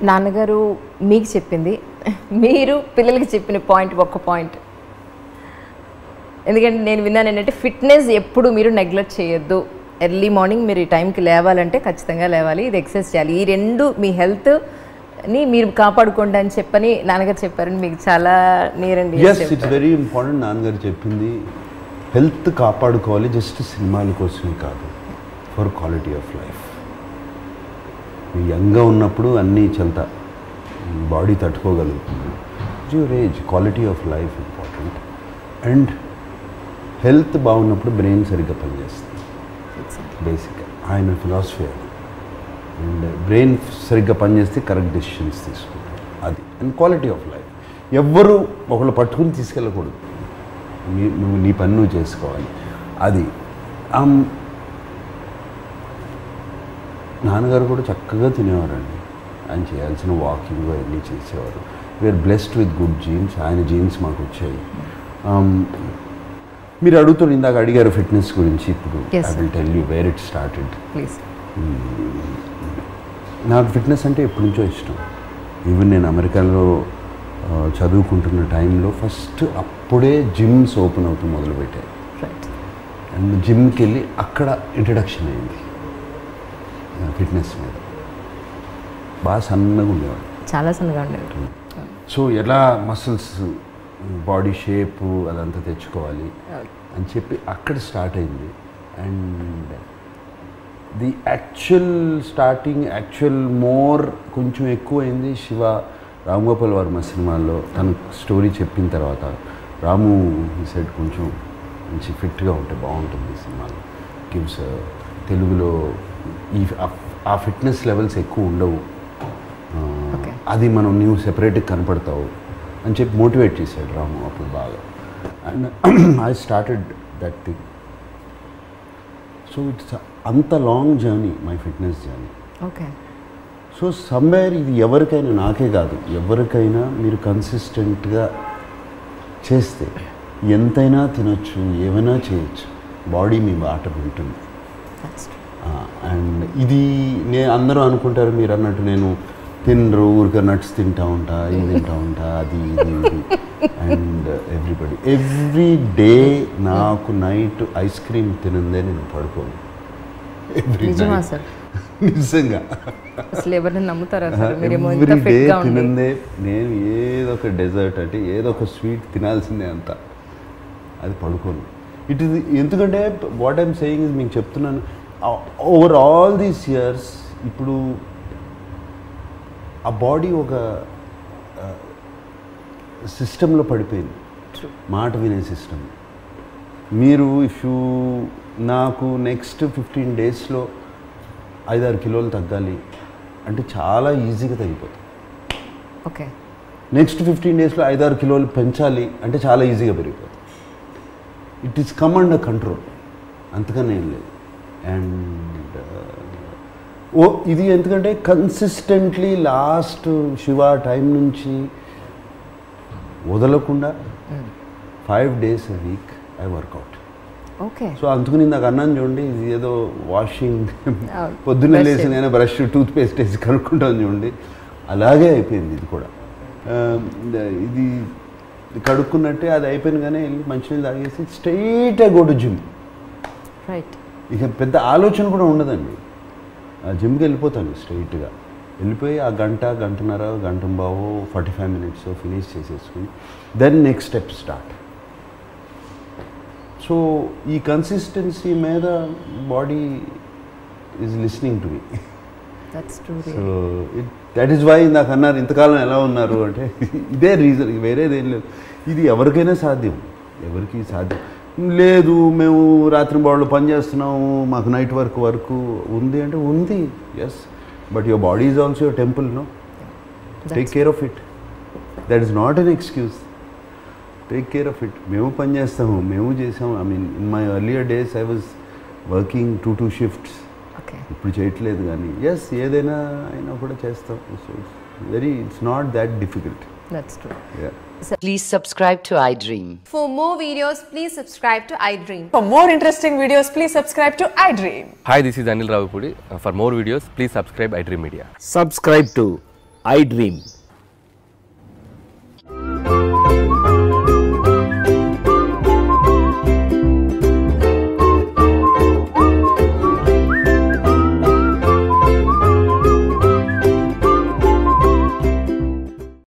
నాన్నగారు మీకు చెప్పింది, మీరు పిల్లలకి చెప్పిన పాయింట్ ఒక్క పాయింట్. ఎందుకంటే నేను విన్నాను ఏంటంటే ఫిట్నెస్ ఎప్పుడు మీరు నెగ్లెక్ట్ చేయొద్దు. ఎర్లీ మార్నింగ్ మీరు ఈ టైంకి లేవాలంటే ఖచ్చితంగా లేవాలి, ఇది ఎక్సర్సైజ్ చేయాలి. ఈ రెండు మీ హెల్త్ని మీరు కాపాడుకోండి అని చెప్పని నాన్నగారు చెప్పారని మీకు చాలా నీరండి. It's very important. నాన్నగారు చెప్పింది హెల్త్ కాపాడుకోవాలి, జస్ట్ సినిమాల కోసమే కాదు, ఫర్ క్వాలిటీ ఆఫ్ లైఫ్. యంగ్గా ఉన్నప్పుడు అన్నీ చల్తా బాడీ తట్టుకోగలుగుతుంది. Your age, quality of life important. And health బాగున్నప్పుడు బ్రెయిన్ సరిగ్గా పనిచేస్తుంది. బేసిక్గా ఆయన ఫిలాసఫీ అది. అండ్ బ్రెయిన్ సరిగ్గా పనిచేస్తే కరెక్ట్ డెసిషన్స్ తీసుకుంటారు, అది. And quality of life. ఎవ్వరూ ఒకళ్ళు పట్టుకుని తీసుకెళ్ళకూడదు, నువ్వు నీ పని నువ్వు చేసుకోవాలి, అది. నాన్నగారు కూడా చక్కగా తినేవారండి. ఆయన చేయాల్సిన వాకింగ్ అవన్నీ చేసేవారు. We are blessed with good genes. ఆయన జీన్స్ మాకు వచ్చాయి. మీరు అడుగుతున్నారు, ఇందాక అడిగారు ఫిట్నెస్ గురించి. ఇప్పుడు I will tell you where it started. నాకు ఫిట్నెస్ అంటే ఎప్పటి నుంచో ఇష్టం. ఈవెన్ నేను అమెరికాలో చదువుకుంటున్న టైంలో ఫస్ట్ అప్పుడే జిమ్స్ ఓపెన్ అవుతూ మొదలుపెట్టాయి. అండ్ జిమ్కి వెళ్ళి అక్కడ ఇంట్రడక్షన్ అయింది ఫిట్నెస్ మీద. బాగా సన్నగా ఉండేవాడు, చాలా సన్నగా ఉండేవాడు. సో ఎలా మసిల్స్, బాడీ షేపు అదంతా తెచ్చుకోవాలి అని చెప్పి అక్కడ స్టార్ట్ అయింది. అండ్ ది యాక్చువల్ మోర్ కొంచెం ఎక్కువైంది శివ రామ్ గోపాల్ వర్మ సినిమాల్లో. తను స్టోరీ చెప్పిన తర్వాత రాము ఈ సైడ్ కొంచెం మంచి ఫిట్గా ఉంటే బాగుంటుంది ఈ సినిమాలో. గివ్స్ తెలుగులో ఆ ఫిట్నెస్ లెవెల్స్ ఎక్కువ ఉండవు, అది మనం నీవు సెపరేట్గా కనపడతావు అని చెప్పి మోటివేట్ చేశాడు రాము అప్పుడు బాగా. And I started that thing. So it's అంత long journey, my fitness journey. Okay. So somewhere ఇది ఎవరికైనా, నాకే కాదు ఎవరికైనా, మీరు కన్సిస్టెంట్గా చేస్తే ఎంతైనా తినొచ్చు, ఏమైనా చేయొచ్చు, బాడీ మీ బాట వింటుంది. అండ్ ఇది అందరూ అనుకుంటారు మీరు అన్నట్టు నేను తినరు, ఊరికే నట్స్ తింటా ఉంటా, ఇది తింటా ఉంటా, అది ఇది ఇది. అండ్ ఎవ్రీ డే నాకు నైట్ ఐస్ క్రీమ్ తినందే నేను పడుకోను. నిజంగా ఎవ్రీ డే తినందే. నేను ఏదో ఒక డెజర్ట్ అంటే ఏదో ఒక స్వీట్ తినాల్సిందే అంత, అది పడుకోను. ఇట్ ఈస్ ఎందుకంటే వాట్ ఐఎమ్ సేయింగ్ ఇస్, మీకు చెప్తున్నాను, ఓవర్ ఆల్ దీస్ ఇయర్స్ ఇప్పుడు ఆ బాడీ ఒక సిస్టంలో పడిపోయింది, మాట వినే సిస్టమ్. మీరు నాకు నెక్స్ట్ 15 డేస్లో 5-6 కిలోలు తగ్గాలి అంటే చాలా ఈజీగా తగ్గిపోతుంది. ఓకే. నెక్స్ట్ 15 డేస్లో 5-6 కిలోలు పెంచాలి అంటే చాలా ఈజీగా పెరిగిపోతుంది. It is come under control, అంతకనే ఏం లేదు. అండ్ ఇది ఎందుకంటే కన్సిస్టెంట్లీ లాస్ట్ శివ టైం నుంచి వదలకుండా 5 days a week I work out. Okay. So అందుకని నాకు అన్నాను చూడండి, ఇది ఏదో వాషింగ్ పొద్దున్నే లేచి నేను బ్రష్ టూత్పేస్ట్ వేసి కనుక్కుంటాను చూడండి, అలాగే అయిపోయింది ఇది కూడా. ఇది కడుక్కున్నట్టే అది అయిపోయింది, కానీ వెళ్ళి మంచినీళ్ళు తాగేసి స్ట్రైట్గా గో టు జిమ్. రైట్. ఇక పెద్ద ఆలోచన కూడా ఉండదండి, ఆ జిమ్కి వెళ్ళిపోతాను స్ట్రైట్గా. వెళ్ళిపోయి ఆ గంటన్నర, గంటంబావు 45 minutes ఫినిష్ చేసేసుకుని then next step start. So ఈ కన్సిస్టెన్సీ మీద body is listening to me. So that is why నాకు అన్నారు ఇంతకాలం ఎలా ఉన్నారు అంటే ఇదే రీజన్, వేరేదేం లేదు. ఇది ఎవరికైనా సాధ్యం, ఎవరికి సాధ్యం లేదు. మేము రాత్రి బాళ్ళు పని చేస్తున్నాము, మాకు నైట్ వర్క్ ఉంది అంటే ఉంది, yes. But your body is also your temple, no? Take care of it. That is not an excuse. Take care of it. మేము పని చేస్తాము, మేము చేసాము. I mean in my earlier days I was working 2 shifts. ఇప్పుడు చేయట్లేదు, కానీ yes ఏదైనా అయినా కూడా చేస్తాం. So it's not that difficult. That's true. Yeah. Please subscribe to iDream. For more videos, please subscribe to iDream. For more interesting videos, please subscribe to iDream. Hi, this is Anil Ravipudi. For more videos, please subscribe iDream Media. Subscribe to I Dream.